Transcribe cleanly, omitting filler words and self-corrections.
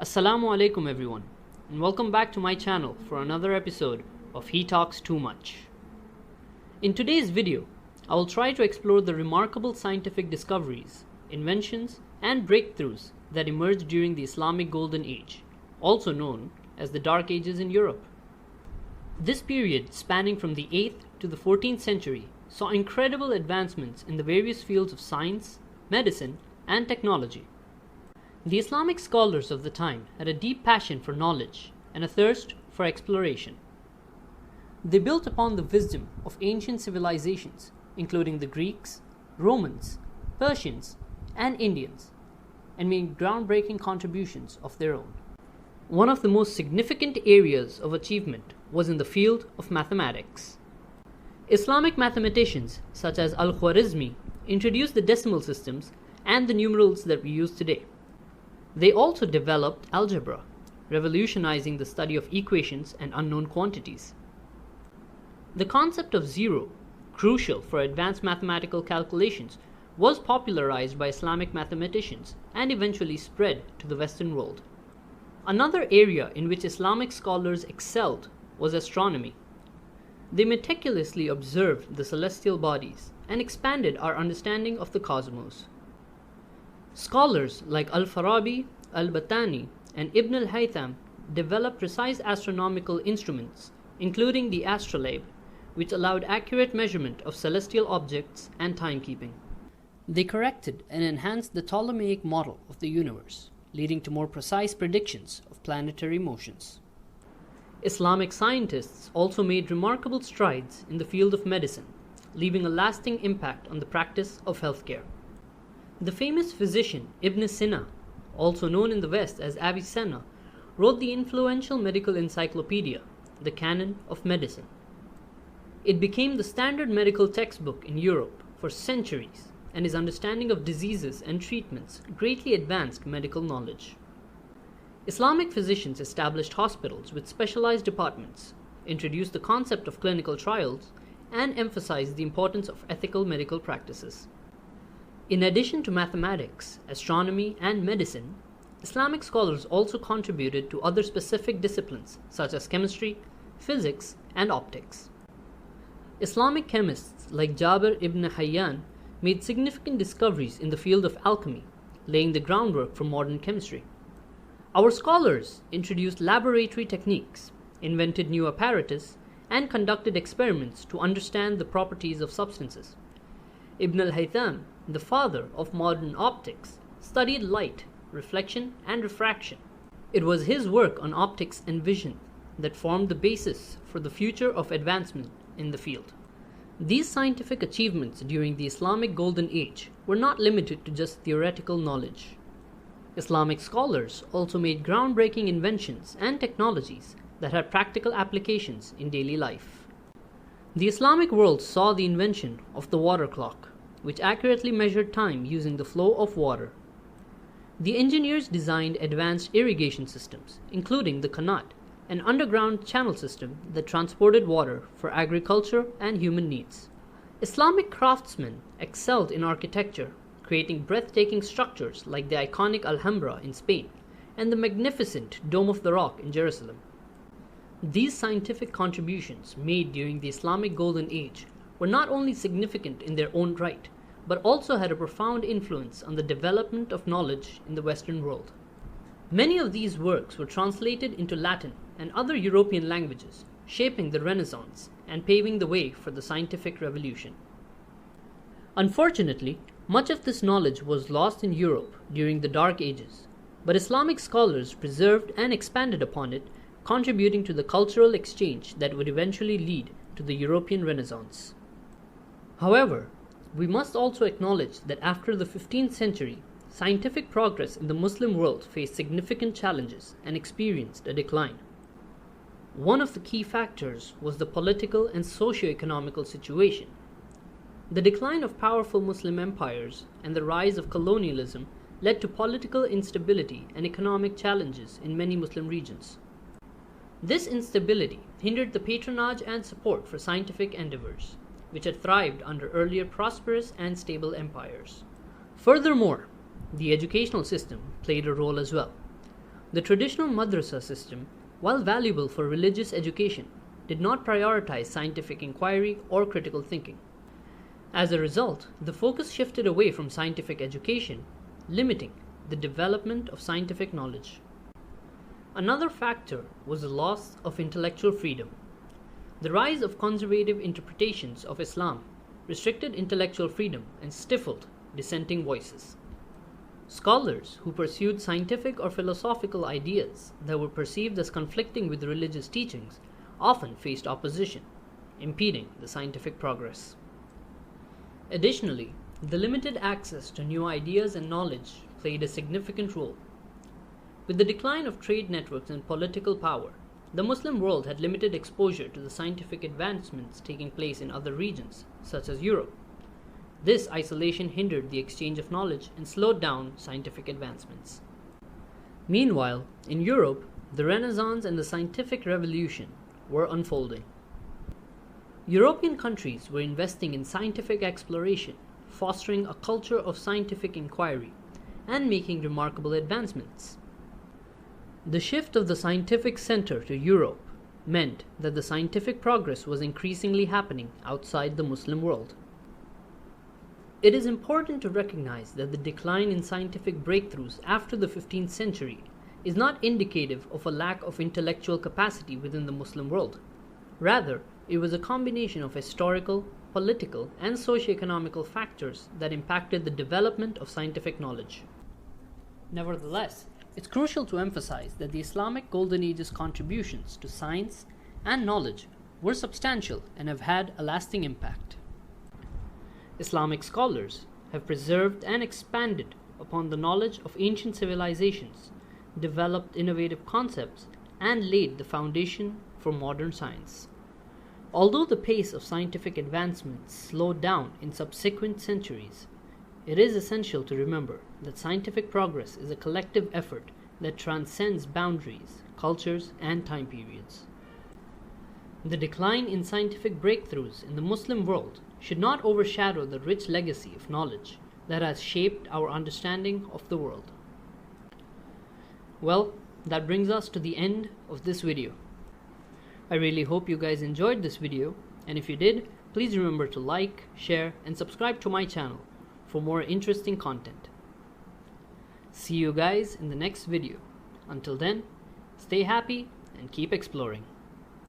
Assalamu alaikum everyone, and welcome back to my channel for another episode of He Talks Too Much. In today's video, I will try to explore the remarkable scientific discoveries, inventions, and breakthroughs that emerged during the Islamic Golden Age, also known as the Dark Ages in Europe. This period, spanning from the 8th to the 14th century, saw incredible advancements in the various fields of science, medicine, and technology. The Islamic scholars of the time had a deep passion for knowledge and a thirst for exploration. They built upon the wisdom of ancient civilizations, including the Greeks, Romans, Persians, and Indians, and made groundbreaking contributions of their own. One of the most significant areas of achievement was in the field of mathematics. Islamic mathematicians such as Al-Khwarizmi introduced the decimal systems and the numerals that we use today. They also developed algebra, revolutionizing the study of equations and unknown quantities. The concept of zero, crucial for advanced mathematical calculations, was popularized by Islamic mathematicians and eventually spread to the Western world. Another area in which Islamic scholars excelled was astronomy. They meticulously observed the celestial bodies and expanded our understanding of the cosmos. Scholars like Al-Farabi, Al-Battani, and Ibn al-Haytham developed precise astronomical instruments, including the astrolabe, which allowed accurate measurement of celestial objects and timekeeping. They corrected and enhanced the Ptolemaic model of the universe, leading to more precise predictions of planetary motions. Islamic scientists also made remarkable strides in the field of medicine, leaving a lasting impact on the practice of healthcare. The famous physician Ibn Sina, also known in the West as Avicenna, wrote the influential medical encyclopedia, the Canon of Medicine. It became the standard medical textbook in Europe for centuries, and his understanding of diseases and treatments greatly advanced medical knowledge. Islamic physicians established hospitals with specialized departments, introduced the concept of clinical trials, and emphasized the importance of ethical medical practices. In addition to mathematics, astronomy, and medicine, Islamic scholars also contributed to other specific disciplines such as chemistry, physics, and optics. Islamic chemists like Jabir ibn Hayyan made significant discoveries in the field of alchemy, laying the groundwork for modern chemistry. Our scholars introduced laboratory techniques, invented new apparatus, and conducted experiments to understand the properties of substances. Ibn al-Haytham, the father of modern optics, studied light, reflection, and refraction. It was his work on optics and vision that formed the basis for the future of advancement in the field. These scientific achievements during the Islamic Golden Age were not limited to just theoretical knowledge. Islamic scholars also made groundbreaking inventions and technologies that had practical applications in daily life. The Islamic world saw the invention of the water clock, which accurately measured time using the flow of water. The engineers designed advanced irrigation systems, including the qanat, an underground channel system that transported water for agriculture and human needs. Islamic craftsmen excelled in architecture, creating breathtaking structures like the iconic Alhambra in Spain and the magnificent Dome of the Rock in Jerusalem. These scientific contributions made during the Islamic Golden Age were not only significant in their own right, but also had a profound influence on the development of knowledge in the Western world. Many of these works were translated into Latin and other European languages, shaping the Renaissance and paving the way for the scientific revolution. Unfortunately, much of this knowledge was lost in Europe during the Dark Ages, but Islamic scholars preserved and expanded upon it, contributing to the cultural exchange that would eventually lead to the European Renaissance. However, we must also acknowledge that after the 15th century, scientific progress in the Muslim world faced significant challenges and experienced a decline. One of the key factors was the political and socio-economical situation. The decline of powerful Muslim empires and the rise of colonialism led to political instability and economic challenges in many Muslim regions. This instability hindered the patronage and support for scientific endeavors, which had thrived under earlier prosperous and stable empires. Furthermore, the educational system played a role as well. The traditional madrasa system, while valuable for religious education, did not prioritize scientific inquiry or critical thinking. As a result, the focus shifted away from scientific education, limiting the development of scientific knowledge. Another factor was the loss of intellectual freedom. The rise of conservative interpretations of Islam restricted intellectual freedom and stifled dissenting voices. Scholars who pursued scientific or philosophical ideas that were perceived as conflicting with religious teachings often faced opposition, impeding the scientific progress. Additionally, the limited access to new ideas and knowledge played a significant role. With the decline of trade networks and political power, the Muslim world had limited exposure to the scientific advancements taking place in other regions, such as Europe. This isolation hindered the exchange of knowledge and slowed down scientific advancements. Meanwhile, in Europe, the Renaissance and the scientific revolution were unfolding. European countries were investing in scientific exploration, fostering a culture of scientific inquiry, and making remarkable advancements. The shift of the scientific center to Europe meant that the scientific progress was increasingly happening outside the Muslim world. It is important to recognize that the decline in scientific breakthroughs after the 15th century is not indicative of a lack of intellectual capacity within the Muslim world. Rather, it was a combination of historical, political, and socio-economical factors that impacted the development of scientific knowledge. Nevertheless, it's crucial to emphasize that the Islamic Golden Age's contributions to science and knowledge were substantial and have had a lasting impact. Islamic scholars have preserved and expanded upon the knowledge of ancient civilizations, developed innovative concepts, and laid the foundation for modern science. Although the pace of scientific advancement slowed down in subsequent centuries, it is essential to remember that scientific progress is a collective effort that transcends boundaries, cultures, and time periods. The decline in scientific breakthroughs in the Muslim world should not overshadow the rich legacy of knowledge that has shaped our understanding of the world. Well, that brings us to the end of this video. I really hope you guys enjoyed this video, and if you did, please remember to like, share, and subscribe to my channel for more interesting content. See you guys in the next video. Until then, stay happy and keep exploring.